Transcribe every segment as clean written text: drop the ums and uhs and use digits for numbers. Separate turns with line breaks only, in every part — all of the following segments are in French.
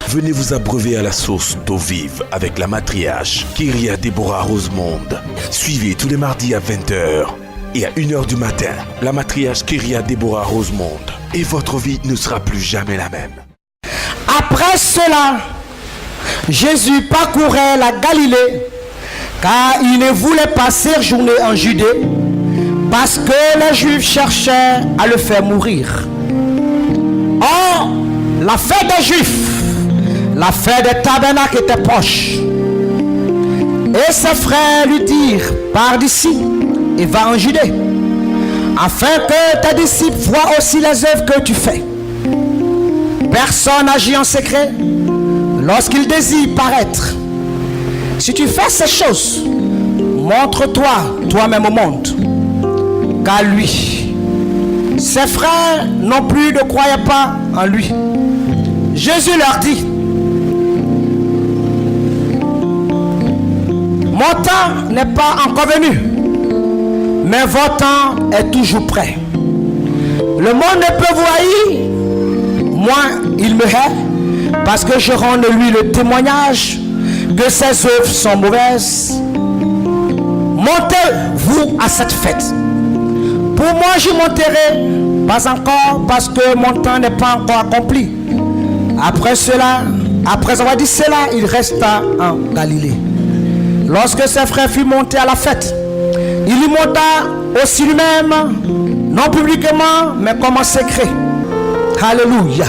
Venez vous abreuver à la source d'eau vive avec la matriarche Kyria Deborah Rosemonde. Suivez tous les mardis à 20h et à 1h du matin la matriarche Kyria Deborah Rosemonde. Et votre vie ne sera plus jamais la même.
Après cela, Jésus parcourait la Galilée, car il ne voulait pas séjourner en Judée, parce que les Juifs cherchaient à le faire mourir. Or, la fête des Juifs, la fête des tabernacles était proche. Et ses frères lui dirent, pars d'ici et va en Judée, afin que tes disciples voient aussi les œuvres que tu fais. Personne n'agit en secret lorsqu'il désire paraître. Si tu fais ces choses, montre-toi toi-même au monde. Car lui, ses frères non plus ne croyaient pas en lui. Jésus leur dit, mon temps n'est pas encore venu, mais votre temps est toujours prêt. Le monde ne peut vous haïr, moi il me hait, parce que je rends de lui le témoignage que ses œuvres sont mauvaises. Montez-vous à cette fête. Pour moi j'y monterai, pas encore, parce que mon temps n'est pas encore accompli. Après cela, après avoir dit cela, il resta en Galilée. Lorsque ses frères furent montés à la fête, il y monta aussi lui-même, non publiquement, mais comme en secret. Alléluia.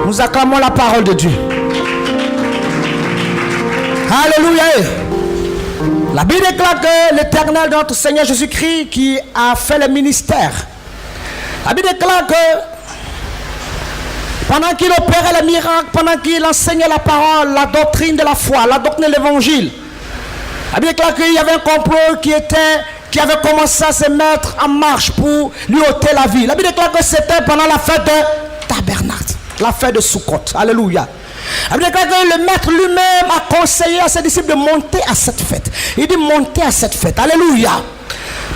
Nous acclamons la parole de Dieu. Alléluia. La Bible déclare que l'Éternel de notre Seigneur Jésus-Christ, qui a fait le ministère, la Bible déclare que pendant qu'il opérait les miracles, pendant qu'il enseignait la parole, la doctrine de la foi, la doctrine de l'évangile, la Bible déclare qu'il y avait un complot qui avait commencé à se mettre en marche pour lui ôter la vie. La Bible déclare que c'était pendant la fête de Tabernacle, la fête de Sukkot. Alléluia. La Bible déclare que le maître lui-même a conseillé à ses disciples de monter à cette fête. Il dit monter à cette fête. Alléluia.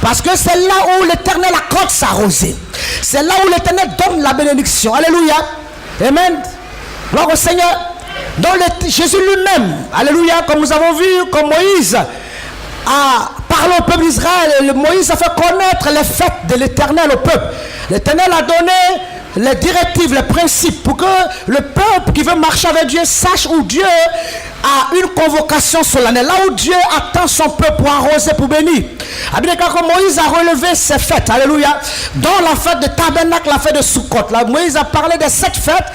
Parce que c'est là où l'Éternel accorde sa rosée. C'est là où l'Éternel donne la bénédiction. Alléluia. Amen. Gloire au Seigneur. Donc Jésus lui-même, alléluia, comme nous avons vu, comme Moïse a parlé au peuple d'Israël, Moïse a fait connaître les fêtes de l'Éternel au peuple. L'Éternel a donné les directives, les principes pour que le peuple qui veut marcher avec Dieu sache où Dieu a une convocation solennelle, là où Dieu attend son peuple pour arroser, pour bénir. Quand Moïse a relevé ses fêtes, alléluia, dont la fête de Tabernacle, la fête de Sukkot. Là, Moïse a parlé de cette fête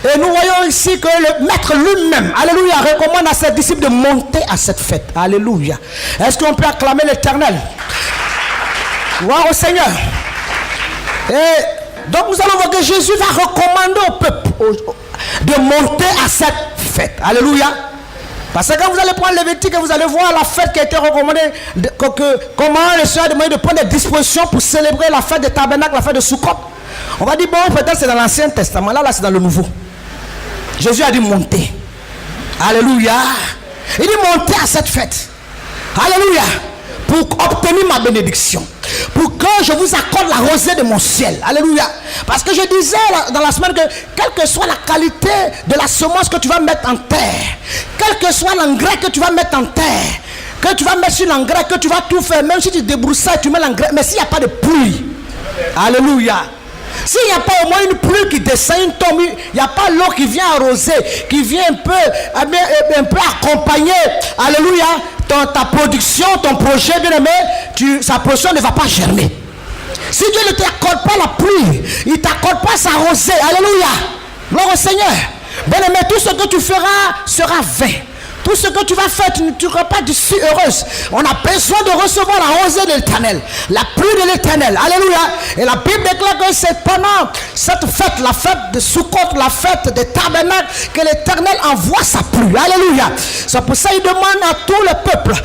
et nous voyons ici que le maître lui-même, alléluia, recommande à ses disciples de monter à cette fête. Alléluia. Est-ce qu'on peut acclamer l'Éternel? Gloire au Seigneur. Et donc nous allons voir que Jésus va recommander au peuple de monter à cette fête. Alléluia. Parce que quand vous allez prendre Lévitique, vous allez voir la fête qui a été recommandée, comment le Seigneur a demandé de prendre des dispositions pour célébrer la fête de Tabernacle, la fête de Sukkot. On va dire, bon, peut-être c'est dans l'Ancien Testament, là c'est dans le Nouveau. Jésus a dit monter. Alléluia. Il dit monter à cette fête. Alléluia. Pour obtenir ma bénédiction, pour que je vous accorde la rosée de mon ciel. Alléluia. Parce que je disais dans la semaine que quelle que soit la qualité de la semence que tu vas mettre en terre, quel que soit l'engrais que tu vas mettre en terre, que tu vas mettre sur l'engrais, que tu vas tout faire, même si tu débroussailles, tu mets l'engrais, mais s'il n'y a pas de pluie, alléluia, s'il n'y a pas au moins une pluie qui descend, une tombe, il n'y a pas l'eau qui vient arroser, qui vient un peu accompagner, alléluia, ta production, ton projet, bien aimé, sa production ne va pas germer. Si Dieu ne t'accorde pas la pluie, il ne t'accorde pas sa rosée, alléluia, gloire au Seigneur, bien aimé, tout ce que tu feras sera vain. Tout ce que tu vas faire, tu ne seras pas d'ici heureuse. On a besoin de recevoir la rosée de l'Éternel, la pluie de l'Éternel. Alléluia. Et la Bible déclare que c'est pendant cette fête, la fête de Sukkot, la fête des tabernacles, que l'Éternel envoie sa pluie. Alléluia. C'est pour ça qu'il demande à tout le peuple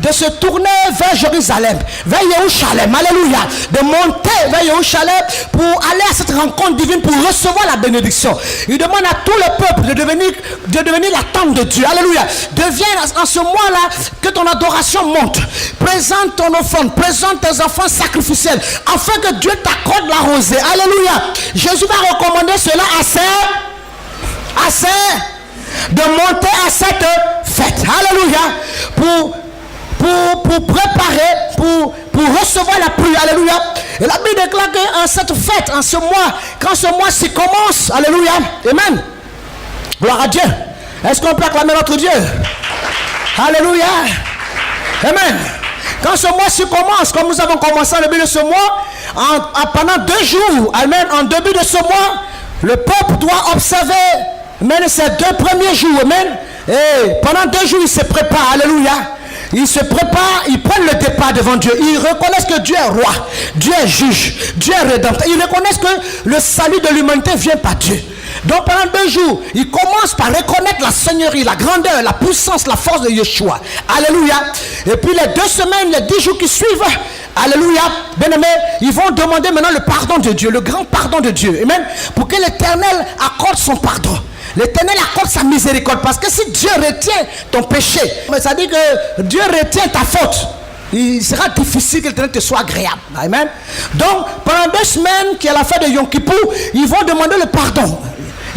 de se tourner vers Jérusalem, vers Jérusalem. Alléluia. De monter vers Jérusalem pour aller à cette rencontre divine, pour recevoir la bénédiction. Il demande à tout le peuple de devenir la tente de Dieu. Alléluia. Deviens en ce mois-là que ton adoration monte. Présente ton offrande, présente tes enfants sacrificiels, afin que Dieu t'accorde la rosée. Alléluia. Jésus va recommander cela de monter à cette fête. Alléluia. Pour préparer, pour recevoir la pluie. Alléluia. Et la Bible déclare qu'en cette fête, en ce mois, quand ce mois-ci commence, alléluia, amen. Gloire à Dieu. Est-ce qu'on peut acclamer notre Dieu? Alléluia. Amen. Quand ce mois-ci commence, comme nous avons commencé au début de ce mois, pendant 2 jours, amen, en début de ce mois, le peuple doit observer, amen, ces 2 premiers jours, amen. Et pendant 2 jours, il se prépare, alléluia. Ils se préparent, ils prennent le départ devant Dieu. Ils reconnaissent que Dieu est roi, Dieu est juge, Dieu est rédempteur. Ils reconnaissent que le salut de l'humanité vient par Dieu. Donc pendant 2 jours, ils commencent par reconnaître la seigneurie, la grandeur, la puissance, la force de Yeshua. Alléluia. Et puis les 2 semaines, les 10 jours qui suivent, alléluia, bien-aimés, ils vont demander maintenant le pardon de Dieu, le grand pardon de Dieu. Amen. Pour que l'Éternel accorde son pardon. L'Éternel accorde sa miséricorde. Parce que si Dieu retient ton péché, ça dit que Dieu retient ta faute, il sera difficile que l'Éternel te soit agréable. Amen. Donc, pendant 2 semaines, qui est la fête de Yom Kippur, ils vont demander le pardon.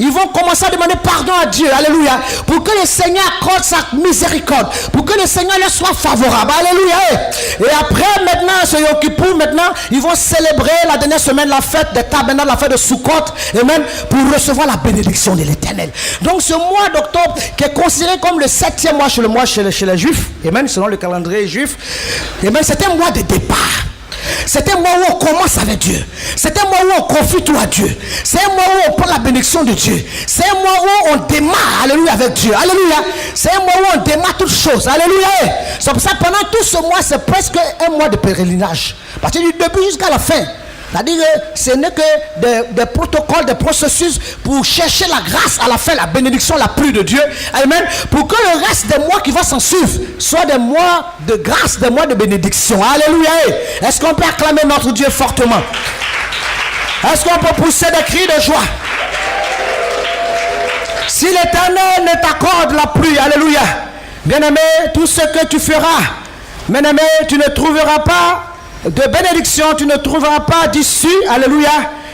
Ils vont commencer à demander pardon à Dieu. Alléluia. Pour que le Seigneur accorde sa miséricorde. Pour que le Seigneur leur soit favorable. Alléluia. Et après, maintenant, ce Yom Kippur, maintenant, ils vont célébrer la dernière semaine, la fête des tabernacles, la fête de Sukkot. Amen. Pour recevoir la bénédiction de l'Éternel. Donc, ce mois d'octobre, qui est considéré comme le 7e mois chez les Juifs. Amen. Selon le calendrier juif. Amen. C'est un mois de départ. C'est un mois où on commence avec Dieu. C'est un mois où on confie tout à Dieu. C'est un mois où on prend la bénédiction de Dieu. C'est un mois où on démarre, alléluia, avec Dieu. Alléluia. C'est un mois où on démarre toutes choses. Alléluia. C'est pour ça que pendant tout ce mois, c'est presque un mois de pèlerinage. Parce que du début jusqu'à la fin. C'est-à-dire que ce n'est que des protocoles, des processus pour chercher la grâce à la fin, la bénédiction, la pluie de Dieu. Amen. Pour que le reste des mois qui vont s'en suivre soient des mois de grâce, des mois de bénédiction. Alléluia. Est-ce qu'on peut acclamer notre Dieu fortement? Est-ce qu'on peut pousser des cris de joie? Si l'Éternel ne t'accorde la pluie, alléluia, bien-aimé, tout ce que tu feras, bien-aimé, tu ne trouveras pas de bénédiction, tu ne trouveras pas d'issue, alléluia,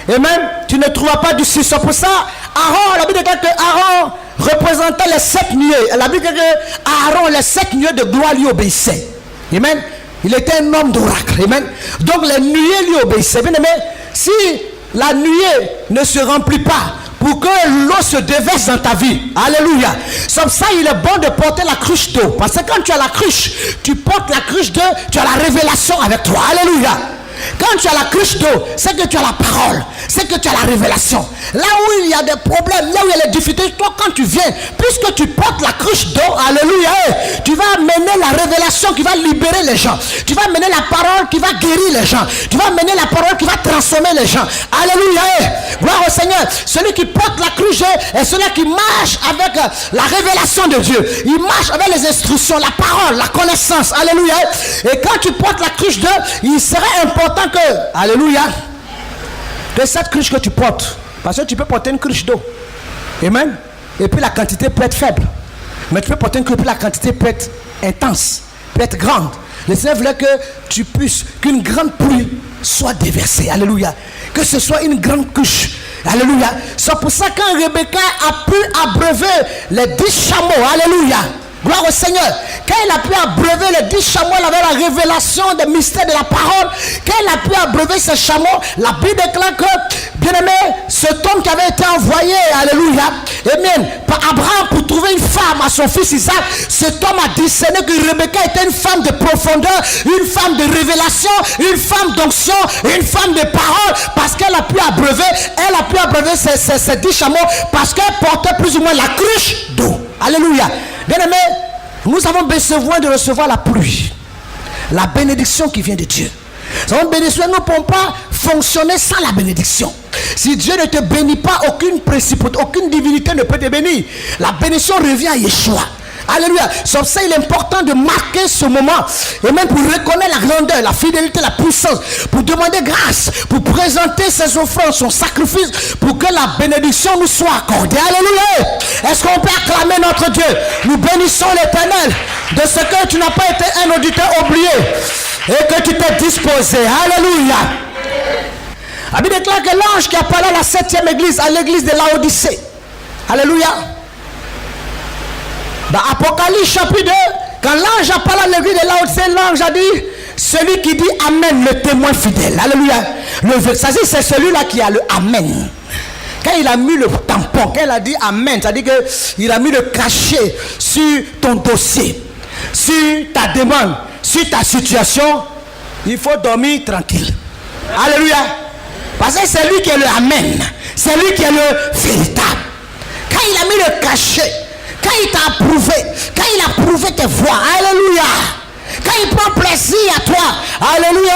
et même tu ne trouveras pas d'issue. C'est pour ça, Aaron, la Bible dit que Aaron représentait les 7 nuées. La Bible dit que Aaron, les 7 nuées de gloire lui obéissaient. Amen. Il était un homme d'oracle. Amen. Donc les nuées lui obéissaient. Bien aimé, si la nuée ne se remplit pas, pour que l'eau se déverse dans ta vie. Alléluia. Comme ça, il est bon de porter la cruche d'eau. Parce que quand tu as la cruche, tu portes la cruche d'eau, tu as la révélation avec toi. Alléluia. Quand tu as la cruche d'eau, c'est que tu as la parole, c'est que tu as la révélation. Là où il y a des problèmes, là où il y a les difficultés, toi quand tu viens, puisque tu portes la cruche d'eau, alléluia, tu vas amener la révélation qui va libérer les gens. Tu vas amener la parole qui va guérir les gens. Tu vas amener la parole qui va transformer les gens. Alléluia. Gloire au Seigneur. Celui qui porte la cruche d'eau est celui qui marche avec la révélation de Dieu. Il marche avec les instructions, la parole, la connaissance. Alléluia. Et quand tu portes la cruche d'eau, il serait important que, alléluia, de cette cruche que tu portes, parce que tu peux porter une cruche d'eau, amen, et puis la quantité peut être faible, mais tu peux porter une cruche, puis la quantité peut être intense, peut être grande. Le Seigneur voulait que tu puisses, qu'une grande pluie soit déversée, alléluia, que ce soit une grande cruche, alléluia. C'est pour ça quand Rebecca a pu abreuver les 10 chameaux, alléluia, gloire au Seigneur. Quand il a pu abreuver les 10 chameaux avec la révélation des mystères de la parole, quand il a pu abreuver ces chameaux, la Bible déclare que, bien aimé, cet homme qui avait été envoyé, alléluia, amen, par Abraham pour trouver une femme à son fils Isaac, cet homme a discerné que Rebecca était une femme de profondeur, une femme de révélation, une femme d'onction, une femme de parole, parce qu'elle a pu abreuver ces 10 chameaux, parce qu'elle portait plus ou moins la cruche d'eau. Alléluia. Bien aimé, nous avons besoin de recevoir la pluie, la bénédiction qui vient de Dieu. Nous avons bénédiction, nous ne pouvons pas fonctionner sans la bénédiction. Si Dieu ne te bénit pas, aucune principauté, aucune divinité ne peut te bénir. La bénédiction revient à Yeshua. Alléluia. Sur ça, il est important de marquer ce moment. Et même pour reconnaître la grandeur, la fidélité, la puissance. Pour demander grâce. Pour présenter ses offrandes, son sacrifice. Pour que la bénédiction nous soit accordée. Alléluia. Est-ce qu'on peut acclamer notre Dieu? Nous bénissons l'Éternel de ce que tu n'as pas été un auditeur oublié. Et que tu t'es disposé. Alléluia. La Bible déclare que l'ange qui a parlé à la 7e église, à l'église de Laodicée. Alléluia. Dans Apocalypse chapitre 2, quand l'ange a parlé à l'église de Laodicée, l'ange a dit, celui qui dit Amen, le témoin fidèle. Alléluia. C'est celui-là qui a le Amen. Quand il a mis le tampon, quand il a dit Amen, ça veut dire qu'il a mis le cachet sur ton dossier, sur ta demande, sur ta situation, il faut dormir tranquille. Alléluia. Parce que c'est lui qui est le Amen. C'est lui qui est le véritable. Quand il a mis le cachet, quand il t'a approuvé, quand il a prouvé tes voies, alléluia. Quand il prend plaisir à toi, alléluia.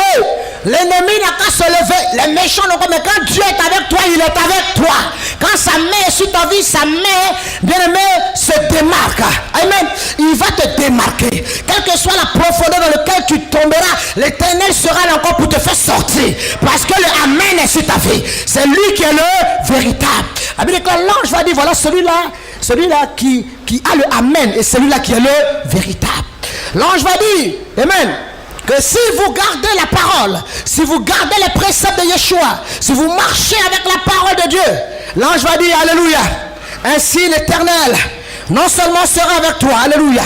L'ennemi n'a qu'à se lever, les méchants n'ont pas, mais quand Dieu est avec toi, il est avec toi. Quand sa main est sur ta vie, sa main, bien-aimé, se démarque. Amen. Il va te démarquer. Quelle que soit la profondeur dans laquelle tu tomberas, l'Éternel sera là encore pour te faire sortir. Parce que le Amen est sur ta vie. C'est lui qui est le véritable. Quand l'ange va dire, voilà celui-là qui a le Amen et celui-là qui est le véritable. L'ange va dire, Amen, que si vous gardez la parole, si vous gardez les préceptes de Yeshua, si vous marchez avec la parole de Dieu, l'ange va dire, alléluia, ainsi l'Éternel non seulement sera avec toi, alléluia,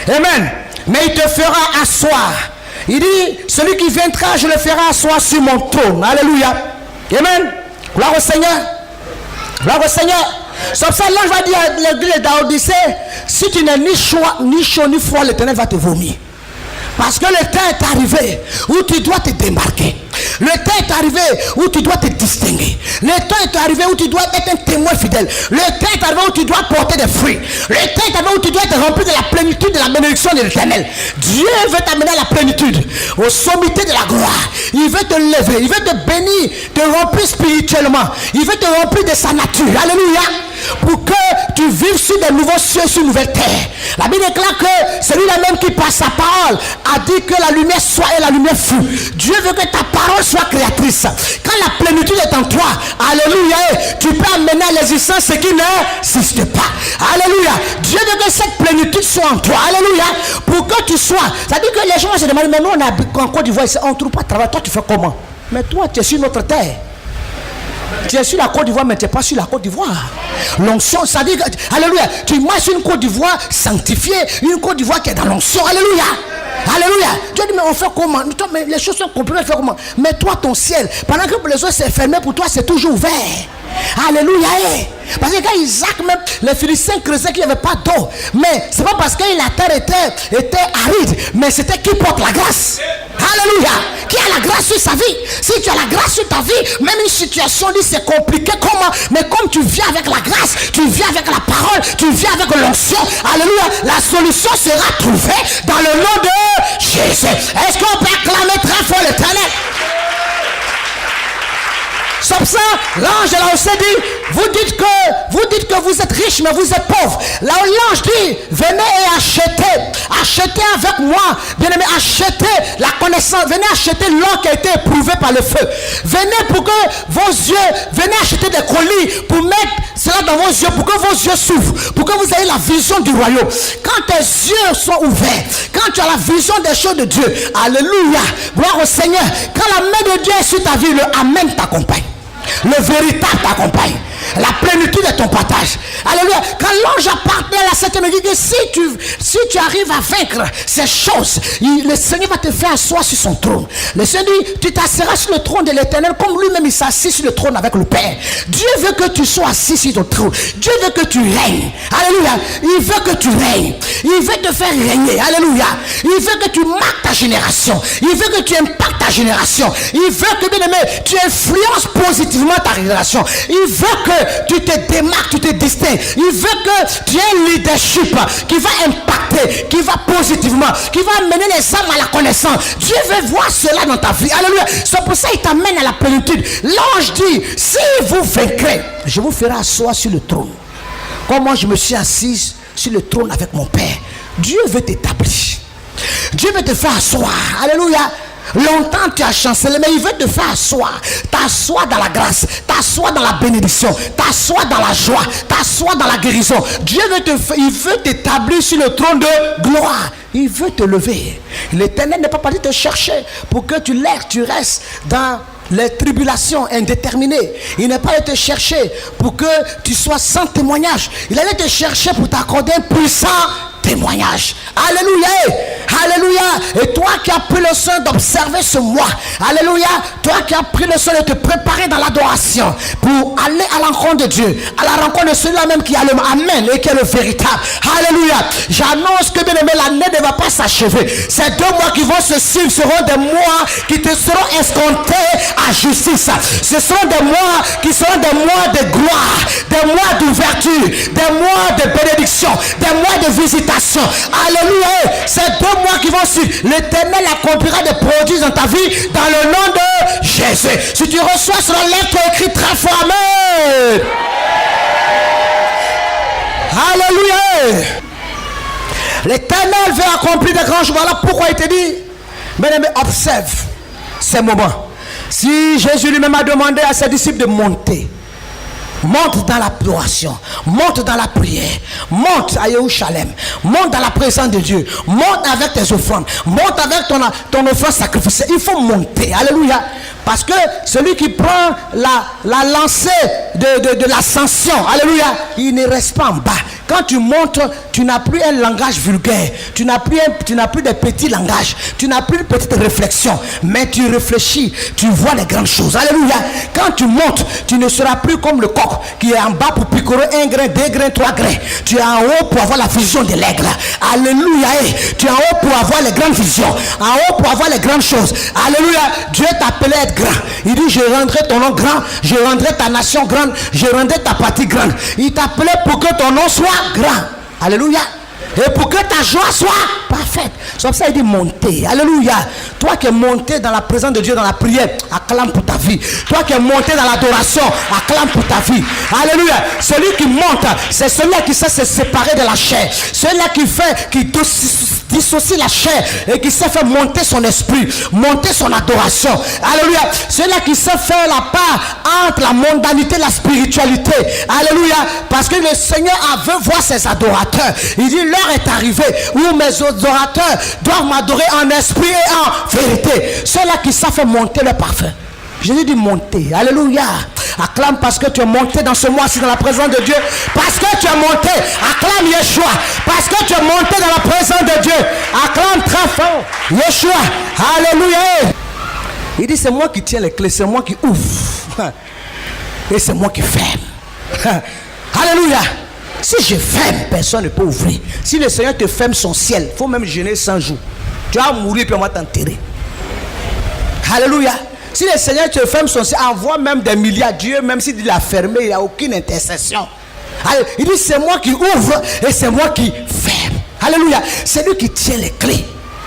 Amen, mais il te fera asseoir. Il dit, celui qui viendra, je le ferai asseoir sur mon trône, alléluia, Amen, gloire au Seigneur, gloire au Seigneur. C'est pour ça que l'ange va dire à l'église d'Odyssée, si tu n'es ni chaud ni froid, l'Éternel va te vomir. Parce que le temps est arrivé où tu dois te démarquer. Le temps est arrivé où tu dois te distinguer. Le temps est arrivé où tu dois être un témoin fidèle. Le temps est arrivé où tu dois porter des fruits. Le temps est arrivé où tu dois être rempli de la plénitude de la bénédiction de l'Éternel. Dieu veut t'amener à la plénitude, aux sommités de la gloire. Il veut te lever, il veut te bénir, te remplir spirituellement. Il veut te remplir de sa nature. Alléluia. Pour que tu vives sur de nouveaux cieux, sur une nouvelle terre. La Bible déclare que celui-là même qui par sa parole a dit que la lumière soit et la lumière fut. Dieu veut que ta parole soit créatrice. Quand la plénitude est en toi, alléluia, tu peux amener à l'existence ce qui n'existe pas. Alléluia. Dieu veut que cette plénitude soit en toi. Alléluia. Pour que tu sois. Ça dit que les gens se demandent, mais nous on a en Côte d'Ivoire, on ne trouve pas de travail. Toi tu fais comment? Mais toi tu es sur notre terre. Tu es sur la Côte d'Ivoire, mais tu n'es pas sur la Côte d'Ivoire. L'onction, ça dit, alléluia, tu marches sur une Côte d'Ivoire sanctifiée, une Côte d'Ivoire qui est dans l'onction, alléluia. Alléluia. Dieu dit, mais on fait comment? Mais les choses sont compliquées, on fait comment? Mais toi, ton ciel, pendant que les autres s'est fermé, pour toi, c'est toujours ouvert. Alléluia. Parce que quand Isaac, même les Philistins creusaient qu'il n'y avait pas d'eau. Mais c'est pas parce que la terre était aride, mais c'était qui porte la grâce. Alléluia. Qui a la grâce sur sa vie. Si tu as la grâce sur ta vie, même une situation dit c'est compliqué, comment? Mais comme tu viens avec la grâce, tu viens avec la parole, tu viens avec l'onction, alléluia, la solution sera trouvée dans le nom de Jésus. Est-ce qu'on peut acclamer très fort l'Éternel? Comme ça, l'ange là aussi dit, vous dites que vous êtes riche, mais vous êtes pauvre. Là l'ange dit, venez et achetez avec moi, bien aimé, achetez la connaissance, venez acheter l'or qui a été éprouvé par le feu. Venez pour que vos yeux, venez acheter des colis pour mettre cela dans vos yeux, pour que vos yeux s'ouvrent, pour que vous ayez la vision du royaume. Quand tes yeux sont ouverts, quand tu as la vision des choses de Dieu, alléluia, gloire au Seigneur, quand la main de Dieu est sur ta vie, le Amen t'accompagne. Le véritable t'accompagne. La plénitude est ton partage. Alléluia. Quand l'ange a parlé à la septième église, que si tu arrives à vaincre ces choses, le Seigneur va te faire asseoir sur son trône. Le Seigneur dit, tu t'asseras sur le trône de l'Éternel comme lui-même il s'assit sur le trône avec le Père. Dieu veut que tu sois assis sur ton trône. Dieu veut que tu règnes. Alléluia. Il veut que tu règnes. Il veut te faire régner. Alléluia. Il veut que tu marques ta génération. Il veut que tu impactes ta génération. Il veut que, bien aimé, tu influences positivement ta génération. Il veut que tu te démarques, tu te distingues. Il veut que tu aies un leadership qui va impacter, qui va positivement, qui va amener les âmes à la connaissance. Dieu veut voir cela dans ta vie. Alléluia. C'est pour ça qu'il t'amène à la plénitude. L'ange dit, si vous vaincrez, je vous ferai asseoir sur le trône. Comme moi je me suis assise sur le trône avec mon Père. Dieu veut t'établir. Dieu veut te faire asseoir. Alléluia. Longtemps tu as chancelé, mais il veut te faire asseoir. T'asseoir dans la grâce, t'asseoir dans la bénédiction, t'asseoir dans la joie, t'asseoir dans la guérison. Dieu il veut t'établir sur le trône de gloire. Il veut te lever. L'Éternel n'est pas parti te chercher pour que tu restes dans les tribulations indéterminées. Il n'est pas allé te chercher pour que tu sois sans témoignage. Il allait te chercher pour t'accorder un puissant témoignage. Alléluia. Alléluia. Et toi qui as pris le soin d'observer ce mois, alléluia, toi qui as pris le soin de te préparer dans l'adoration pour aller à l'encontre de Dieu, à la rencontre de celui-là même qui a le Amen et qui est le véritable. Alléluia. J'annonce que bien aimé, l'année ne va pas s'achever. Ces 2 mois qui vont se suivre seront des mois qui te seront escomptés à justice. Ce seront des mois qui seront des mois de gloire, des mois d'ouverture, des mois de bénédiction, des mois de visitation. Alléluia. Ces 2 mois qui vont suivre, l'Éternel accomplira des produits dans ta vie dans le nom de Jésus. Si tu reçois cela, lève-toi, écris très fort amen. Alléluia. L'Éternel veut accomplir des grands jours. Voilà pourquoi il te dit, bien-aimé, observe ces moments. Si Jésus lui-même a demandé à ses disciples de monter, monte dans l'adoration, monte dans la prière, monte à Jérusalem, monte dans la présence de Dieu, monte avec tes offrandes, monte avec ton offrande sacrificielle. Il faut monter, alléluia. Parce que celui qui prend la lancée de l'ascension, alléluia, il ne reste pas en bas. Quand tu montes, tu n'as plus un langage vulgaire, tu n'as plus des petits langages, tu n'as plus de petites réflexions, mais tu réfléchis, tu vois les grandes choses. Alléluia. Quand tu montes, tu ne seras plus comme le coq qui est en bas pour picorer 1 grain, 2 grains, 3 grains. Tu es en haut pour avoir la vision de l'aigle. Alléluia. Tu es en haut pour avoir les grandes visions, en haut pour avoir les grandes choses. Alléluia. Dieu t'appelait à être grand. Il dit, je rendrai ton nom grand, je rendrai ta nation grande, je rendrai ta partie grande. Il t'appelait pour que ton nom soit grand. Alléluia. Et pour que ta joie soit parfaite. C'est pour ça qu'il dit monter. Alléluia. Toi qui es monté dans la présence de Dieu, dans la prière, acclame pour ta vie. Toi qui es monté dans l'adoration, acclame pour ta vie. Alléluia. Celui qui monte, c'est celui-là qui sait se séparer de la chair. Celui-là qui dissocie la chair et qui sait faire monter son esprit, monter son adoration. Alléluia. Celui-là qui sait faire la part entre la mondanité et la spiritualité. Alléluia. Parce que le Seigneur veut voir ses adorateurs. Il dit, l'heure est arrivée où mes adorateurs doivent m'adorer en esprit et en vérité. Ceux-là qui savent faire monter le parfum. Jésus dit monter. Alléluia. Acclame parce que tu es monté dans ce mois-ci dans la présence de Dieu. Parce que tu es monté. Acclame Yeshua. Parce que tu es monté dans la présence de Dieu. Acclame très fort Yeshua. Alléluia. Il dit c'est moi qui tiens les clés. C'est moi qui ouvre. Et c'est moi qui ferme. Alléluia. Si je ferme, personne ne peut ouvrir. Si le Seigneur te ferme son ciel, il faut même jeûner 100 jours. Tu vas mourir puis on va t'enterrer. Alléluia. Si le Seigneur te ferme son ciel, envoie même des milliards. Dieu, même s'il l'a fermé, il n'y a aucune intercession. Il dit c'est moi qui ouvre et c'est moi qui ferme. Alléluia. C'est lui qui tient les clés.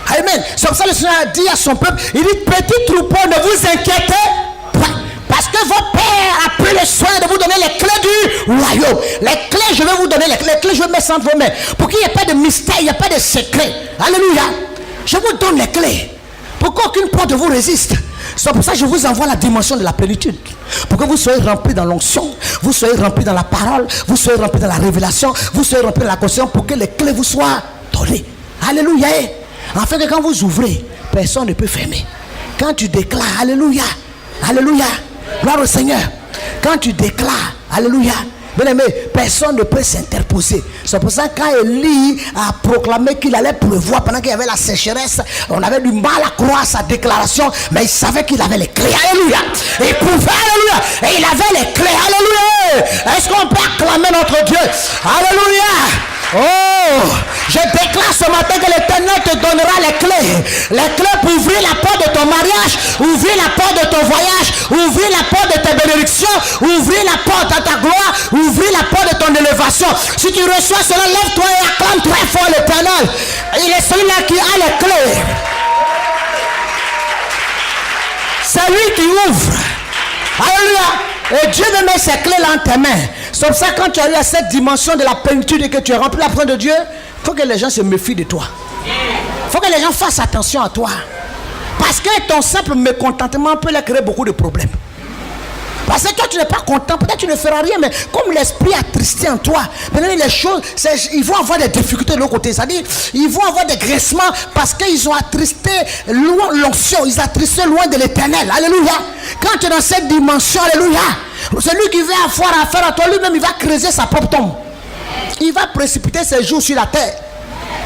Amen. C'est comme ça que le Seigneur a dit à son peuple, il dit petit troupeau, ne vous inquiétez pas. Parce que votre Père a pris le soin de vous donner les clés du royaume. Les clés, je vais vous donner les clés, je vais mettre entre vos mains. Pour qu'il n'y ait pas de mystère, il n'y ait pas de secret. Alléluia. Je vous donne les clés. Pour qu'aucune porte vous résiste. C'est pour ça que je vous envoie la dimension de la plénitude. Pour que vous soyez remplis dans l'onction, vous soyez remplis dans la parole, vous soyez remplis dans la révélation, vous soyez remplis dans la conscience pour que les clés vous soient données. Alléluia. Afin que quand vous ouvrez, personne ne peut fermer. Quand tu déclares, alléluia, alléluia, gloire au Seigneur. Quand tu déclares, alléluia, bien aimé, personne ne peut s'interposer. C'est pour ça que quand Élie a proclamé qu'il allait pleuvoir pendant qu'il y avait la sécheresse, on avait du mal à croire sa déclaration, mais il savait qu'il avait les clés. Alléluia. Et il pouvait, alléluia. Et il avait les clés. Alléluia. Est-ce qu'on peut acclamer notre Dieu? Alléluia. Oh, je déclare ce matin que l'Éternel te donnera les clés. Les clés pour ouvrir la porte de ton mariage, ouvrir la porte de ton voyage, ouvrir la porte de tes bénédictions, ouvrir la porte à ta gloire, ouvrir la porte de ton élévation. Si tu reçois cela, lève-toi et acclame très fort l'Éternel. Il est celui-là qui a les clés. C'est lui qui ouvre. Alléluia. Et Dieu me met ses clés là en tes mains. C'est comme ça que quand tu arrives à cette dimension de la plénitude et que tu es rempli de la présence de Dieu, il faut que les gens se méfient de toi. Il faut que les gens fassent attention à toi. Parce que ton simple mécontentement peut leur créer beaucoup de problèmes. Parce que toi, tu n'es pas content. Peut-être tu ne feras rien, mais comme l'esprit attristé en toi, maintenant les choses, ils vont avoir des difficultés de l'autre côté. C'est-à-dire, ils vont avoir des graissements parce qu'ils ont attristé loin l'onction. Ils ont attristé loin de l'éternel. Alléluia. Quand tu es dans cette dimension, alléluia, celui qui veut avoir affaire à toi, lui-même, il va creuser sa propre tombe. Il va précipiter ses jours sur la terre.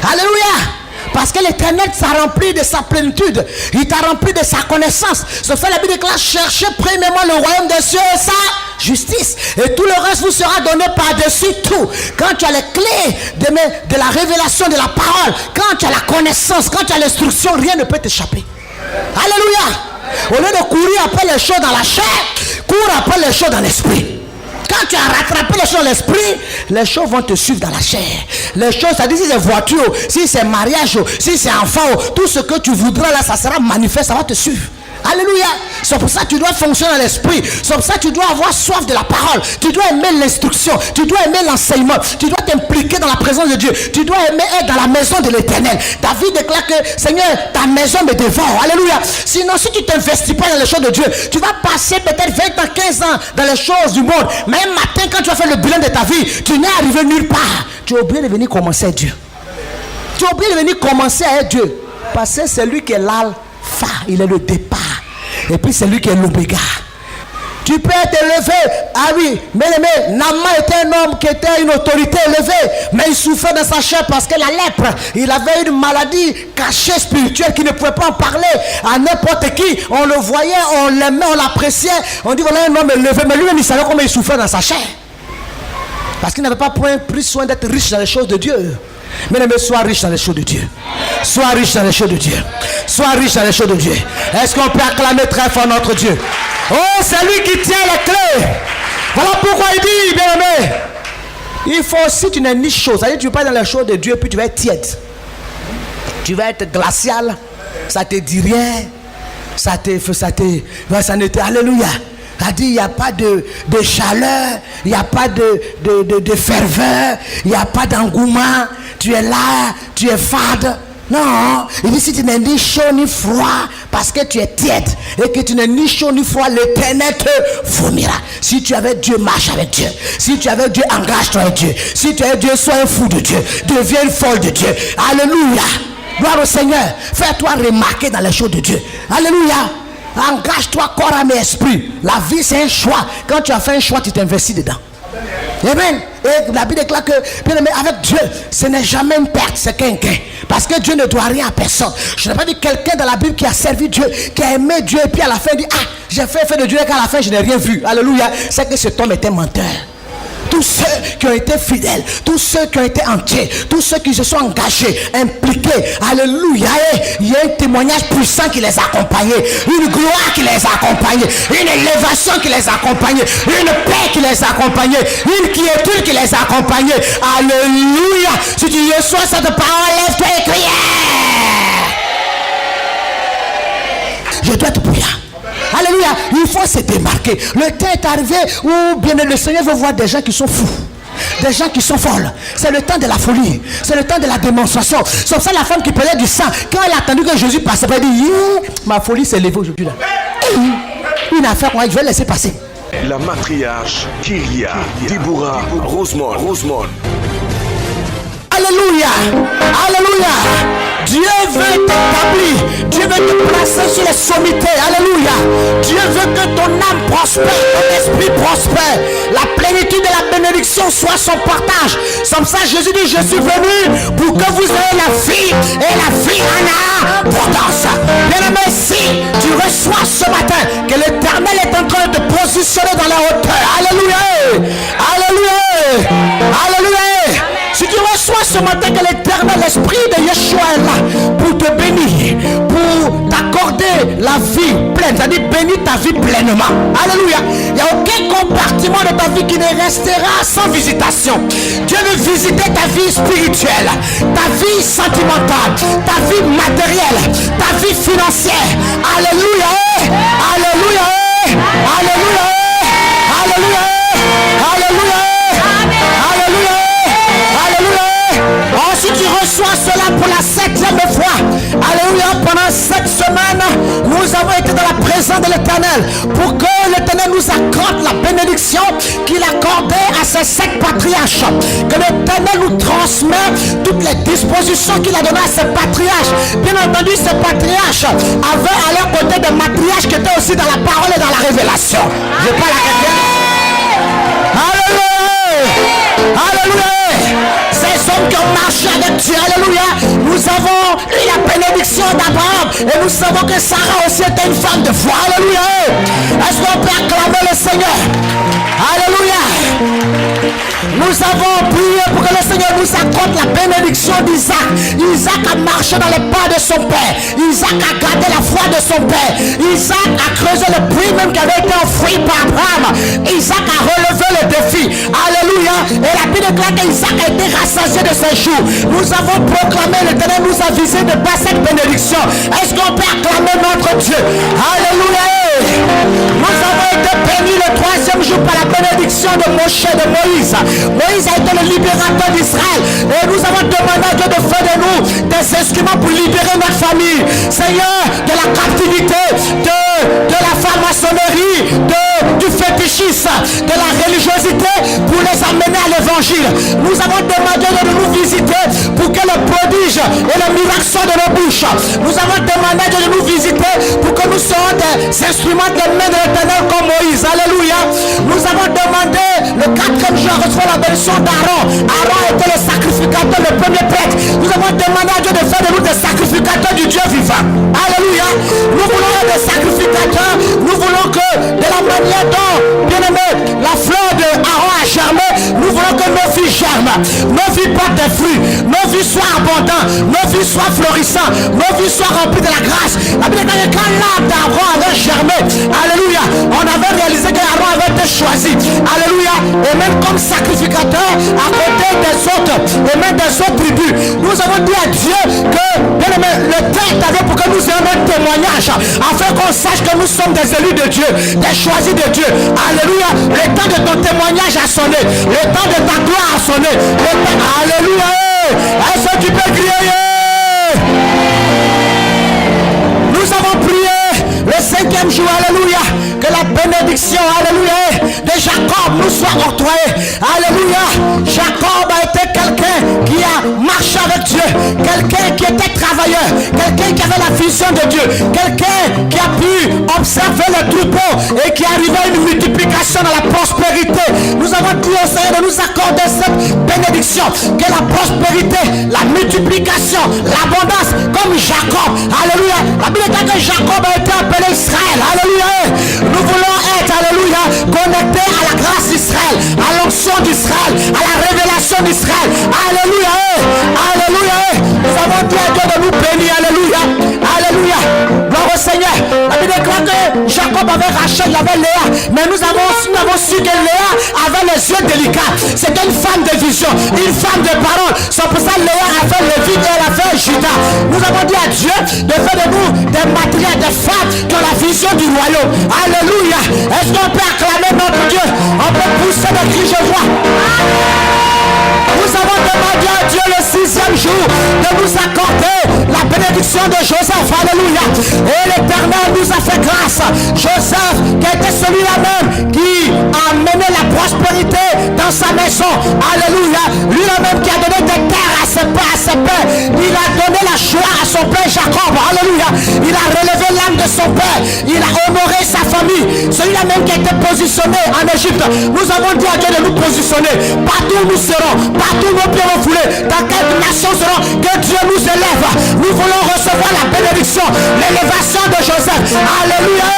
Alléluia. Parce que l'éternel t'a rempli de sa plénitude. Il t'a rempli de sa connaissance. Ce fait la Bible déclare, cherchez premièrement le royaume des cieux et sa justice. Et tout le reste vous sera donné par-dessus tout. Quand tu as les clés de la révélation de la parole, quand tu as la connaissance, quand tu as l'instruction, rien ne peut t'échapper. Alléluia. Au lieu de courir après les choses dans la chair, cours après les choses dans l'esprit. Quand tu as rattrapé les choses dans l'esprit, les choses vont te suivre dans la chair. Les choses, c'est-à-dire si c'est voiture, si c'est mariage, si c'est enfant, tout ce que tu voudras là, ça sera manifeste, ça va te suivre. Alléluia. C'est pour ça que tu dois fonctionner dans l'esprit. C'est pour ça que tu dois avoir soif de la parole. Tu dois aimer l'instruction. Tu dois aimer l'enseignement. Tu dois t'impliquer dans la présence de Dieu. Tu dois aimer être dans la maison de l'éternel. David déclare que Seigneur, ta maison me dévore. Alléluia. Sinon, si tu ne t'investis pas dans les choses de Dieu, tu vas passer peut-être 20 ans, 15 ans dans les choses du monde. Mais un matin, quand tu vas faire le bilan de ta vie, tu n'es arrivé nulle part. Tu as oublié de venir commencer à Dieu. Tu as oublié de venir commencer à être Dieu. Parce que c'est lui qui est l'alpha. Il est le départ. Et puis c'est lui qui est l'oméga. Tu peux être élevé. Ah oui, mais Nama était un homme qui était une autorité élevée, mais il souffrait dans sa chair parce que la lèpre, il avait une maladie cachée spirituelle qui ne pouvait pas en parler à n'importe qui. On le voyait, on l'aimait, on l'appréciait. On dit voilà un homme élevé, mais lui-même il savait comment il souffrait dans sa chair. Parce qu'il n'avait pas pris soin d'être riche dans les choses de Dieu. Mais sois riche dans les choses de Dieu. Sois riche dans les choses de Dieu. Sois riche dans les choses de Dieu. Est-ce qu'on peut acclamer très fort notre Dieu? Oh, c'est lui qui tient les clés. Voilà pourquoi il dit, bien aimé, il faut aussi tu n'es ni chose. C'est-à-dire tu ne vas pas dans les choses de Dieu, puis tu vas être tiède. Tu vas être glacial. Ça te dit rien. Ça n'était. Alléluia. Il a dit, il n'y a pas de chaleur, il n'y a pas de ferveur, il n'y a pas d'engouement. Tu es là, tu es fade. Non, il dit si tu n'es ni chaud ni froid, parce que tu es tiède, et que tu n'es ni chaud ni froid, l'éternel te vomira. Si tu avais Dieu, marche avec Dieu. Si tu avais Dieu, engage-toi avec Dieu. Si tu as Dieu, sois un fou de Dieu. Deviens une folle de Dieu. Alléluia. Gloire au Seigneur. Fais-toi remarquer dans les choses de Dieu. Alléluia. Engage-toi corps, âme et esprit. La vie c'est un choix. Quand tu as fait un choix, tu t'investis dedans. Amen. Et la Bible déclare que bien aimé, avec Dieu, ce n'est jamais une perte, c'est qu'un gain. Parce que Dieu ne doit rien à personne. Je n'ai pas dit quelqu'un dans la Bible qui a servi Dieu, qui a aimé Dieu, et puis à la fin dit, ah, j'ai fait de Dieu, et qu'à la fin je n'ai rien vu. Alléluia. C'est que cet homme était menteur. Tous ceux qui ont été fidèles, tous ceux qui ont été entiers, tous ceux qui se sont engagés, impliqués, alléluia, il y a un témoignage puissant qui les a accompagnés, une gloire qui les a accompagnés, une élévation qui les a accompagnés, une paix qui les a accompagnés, une quiétude qui les a accompagnés. Alléluia. Si tu reçois cette parole, lève-toi et crie. Je dois te prier. Alléluia, il faut se démarquer. Le temps est arrivé où bien le Seigneur veut voir des gens qui sont fous, des gens qui sont folles. C'est le temps de la folie, c'est le temps de la démonstration. C'est ça la femme qui prenait du sang, quand elle a attendu que Jésus passait, elle dit ma folie s'est levée aujourd'hui là. Une affaire moi je vais laisser passer.
La matriarche Kyria Deborah Rosemond.
Alléluia, alléluia. Dieu veut t'établir, Dieu veut te placer sur les sommités. Alléluia. Dieu veut que ton âme prospère, ton esprit prospère. La plénitude de la bénédiction soit son partage. Comme ça Jésus dit, je suis venu pour que vous ayez la vie et la vie en abondance. Bien aimé, si tu reçois ce matin que l'Éternel est en train de te positionner dans la hauteur. Alléluia, alléluia, alléluia. Si tu reçois ce matin que l'éternel esprit de Yeshua est là pour te bénir, pour t'accorder la vie pleine, c'est-à-dire bénir ta vie pleinement. Alléluia. Il n'y a aucun compartiment de ta vie qui ne restera sans visitation. Dieu veut visiter ta vie spirituelle, ta vie sentimentale, ta vie matérielle, ta vie financière. Alléluia. Alléluia. Alléluia. Alléluia. Alléluia. Alléluia. Oh, si tu reçois cela pour la 7e fois, alléluia, pendant cette semaine, nous avons été dans la présence de l'Éternel pour que l'Éternel nous accorde ces 7 patriarches, que l'Éternel nous transmet toutes les dispositions qu'il a données à ces patriarches. Bien entendu, ces patriarches avaient à leur côté des matriarches qui étaient aussi dans la parole et dans la révélation. Je parle à quelqu'un. Alléluia! Alléluia! Ces hommes qui ont marché avec Dieu, alléluia, nous avons eu la bénédiction d'Abraham et nous savons que Sarah aussi était une femme de foi. Alléluia! Est-ce qu'on peut acclamer le Seigneur? Alléluia! Nous avons prié pour que le Seigneur nous accorde la bénédiction d'Isaac. Isaac a marché dans les pas de son père. Isaac a gardé la foi de son père. Isaac a creusé le puits même qui avait été enfoui par Abraham. Isaac a relevé le défi. Alléluia. Et la Bible déclare qu'Isaac a été rassasié de ses jours. Nous avons proclamé, l'Éternel nous a visé de par cette bénédiction. Est-ce qu'on peut acclamer notre Dieu? Alléluia. Nous avons été bénis le 3e jour par la bénédiction de Moshe, de Moïse. Moïse a été le libérateur d'Israël. Et nous avons demandé à Dieu de faire de nous des instruments pour libérer notre famille. Seigneur, de la captivité, de la franc-maçonnerie, du fétichisme, de la religiosité, pour les amener à l'évangile. Nous avons demandé de nous visiter pour que le prodige et le miracle soient de nos bouches. Nous avons demandé de nous visiter pour que nous soyons des instruments de main de l'Éternel comme Moïse. Alléluia. Nous avons demandé le 4e jour à recevoir la bénédiction d'Aaron. Aaron était le sacrificateur, le premier prêtre. Nous avons demandé à Dieu de faire de nous des sacrificateurs du Dieu vivant. Alléluia. Nous voulons être des sacrificateurs. Nous voulons que de la manière dont, bien aimé, la fleur de Aaron a germé, nous voulons que nos vies germent, nos vies portent des fruits, nos vies soient abondantes, nos vies soient florissantes, nos vies soient remplies de la grâce. La Bible dit que quand l'arbre d'Aaron avait germé, alléluia, on avait réalisé qu'Aaron avait été choisi, alléluia, et même comme sacrificateur à côté des autres, et même des autres tribus. Nous avons dit à Dieu que, bien aimé, le temps est arrivé pour que nous ayons un témoignage, afin qu'on sache que nous sommes des élus de Dieu, des choisis de Dieu. Alléluia, le temps de ton témoignage a sonné, le temps de ta gloire a sonné. Alléluia. Est-ce que tu peux crier? Nous avons prié le 5e jour, alléluia, que la bénédiction, alléluia, de Jacob nous soit octroyée. Alléluia. Jacob a été quelqu'un qui a marché avec Dieu, quelqu'un qui était travailleur, quelqu'un qui avait la vision de Dieu, quelqu'un qui a pu observer le troupeau et qui arrivait à une multiplication dans la prospérité. Nous avons dit au Seigneur de nous accorder cette bénédiction, que la prospérité, la multiplication, l'abondance, comme Jacob. Alléluia. La Bible dit que Jacob a été appelé Israël. Alléluia. Nous voulons être, alléluia, connectés à la grâce d'Israël, à l'onction d'Israël, à la révélation d'Israël. Alléluia. Alléluia. Nous avons dit à Dieu de nous bénir. Alléluia. Alléluia. Gloire au Seigneur. La Bible déclare que Jacob avait Rachel, il avait Léa, mais nous avons su que Léa avait les yeux délicats. C'était une femme de vision, une femme de parole. C'est pour ça que Léa a fait Lévi et elle a fait Judas. Nous avons dit à Dieu de faire de nous des matriarches, des femmes qui ont la vision du royaume. Alléluia. Est-ce qu'on peut acclamer notre Dieu? On peut pousser des cris, je vois. Nous avons demandé à Dieu le 6e jour de nous accorder la bénédiction de Joseph. Alléluia. Et l'Éternel nous a fait grâce. Joseph, qui était celui-là même qui a mené la prospérité dans sa maison. Alléluia. Lui-même qui a donné des terres à ses pères. Il a donné la joie à son père Jacob. Alléluia. Il a relevé l'âme de son père. Il a honoré sa famille. Celui-là même qui a été positionné en Égypte. Nous avons dit à Dieu de nous positionner. Partout où nous serons, partout où nos pieds vont fouler, dans quelle nation seront, que Dieu nous élève. Nous voulons recevoir la bénédiction, l'élévation de Joseph. Alléluia.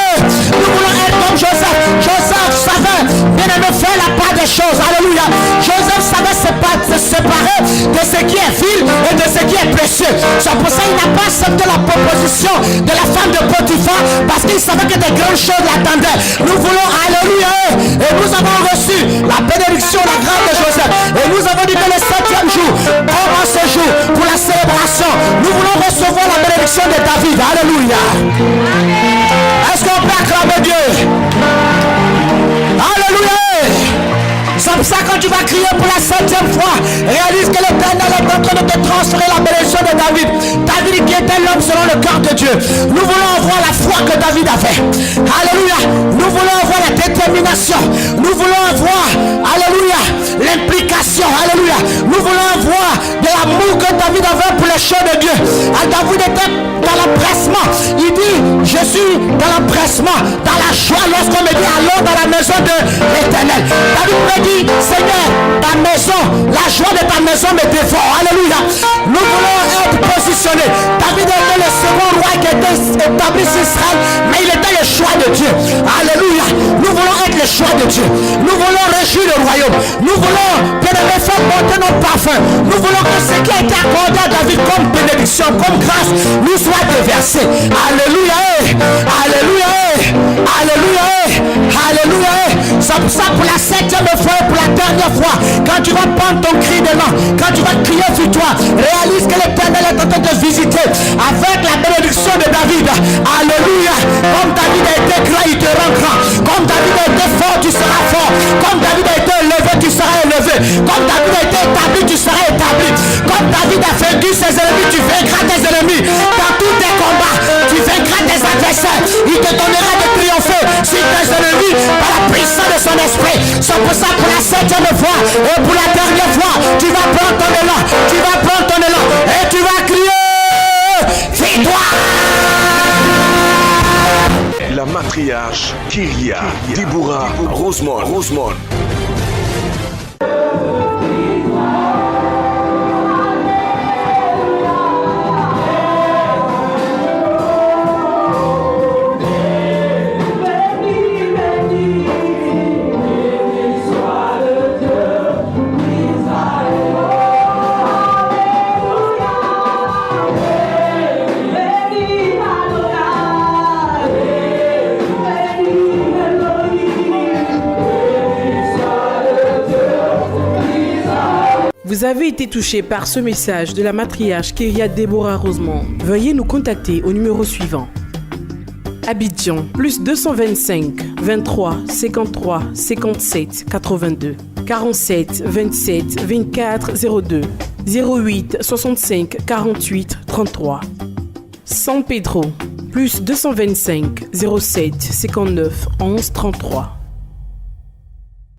Nous voulons être comme Joseph. Joseph savait, bien aimé, faire la part des choses. Alléluia. Joseph savait se séparer de ce qui est vil et de ce qui est précieux. C'est pour ça qu'il n'a pas accepté la proposition de la femme de Potiphar, parce qu'il savait que de grandes choses l'attendaient. Nous voulons, alléluia, et nous avons reçu la bénédiction, la grâce de Joseph. Et nous avons dit que le 7e jour, pendant ce jour, pour la célébration, nous voulons recevoir la bénédiction de David. Alléluia. Est-ce qu'on peut acclamer Dieu? Alléluia. C'est pour ça que quand tu vas crier pour la 7e fois, réalise que l'Éternel est en train de te transférer la bénédiction de David. David qui était l'homme selon le cœur de Dieu. Nous voulons avoir la foi que David avait. Alléluia. Nous voulons avoir la détermination. Nous voulons avoir, alléluia, les choses de Dieu. David était dans l'empressement. Il dit, je suis dans l'empressement, dans la joie lorsqu'on me dit allons dans la maison de l'Éternel. David me dit, Seigneur, ta maison, la joie de ta maison me dévore. Alléluia. Nous voulons être positionnés. David était le second roi qui était établi sur Israël, mais il était le choix de Dieu. Alléluia. Nous voulons être le choix de Dieu. Nous voulons régir le royaume. Nous voulons que les faire monter nos parfums. Nous voulons que ce qui a été accordé à David comme bénédiction, comme grâce, nous soit déversé. Alléluia. Alléluia. Alléluia. Alléluia. C'est pour ça, pour la 7e fois et pour la dernière fois, quand tu vas prendre ton cri de main, quand tu vas crier sur toi, réalise que l'Éternel est en train de te visiter avec la bénédiction de David. Alléluia. Comme David a été grand, il te rend grand. Comme David a été fort, tu seras fort. Comme David a été élevé, tu seras élevé. Comme David a été établi, tu seras établi. Comme David a vaincu ses ennemis, tu vaincras tes ennemis. Dans tous tes combats, tu vaincras tes adversaires. Il te donnera de triompher sur tes ennemis par la puissance de son esprit. C'est pour ça, pour la 7e fois et pour la dernière fois, tu vas prendre ton élan. Tu vas prendre ton élan et tu vas crier victoire.
La matriarche Kyria Deborah Rosemond.
Vous avez été touché par ce message de la matriarche Kyria Deborah Rosemond. Veuillez nous contacter au numéro suivant. Abidjan, plus 225 23 53 57 82 47 27 24 02 08 65 48 33. San Pedro, plus 225 07 59 11 33.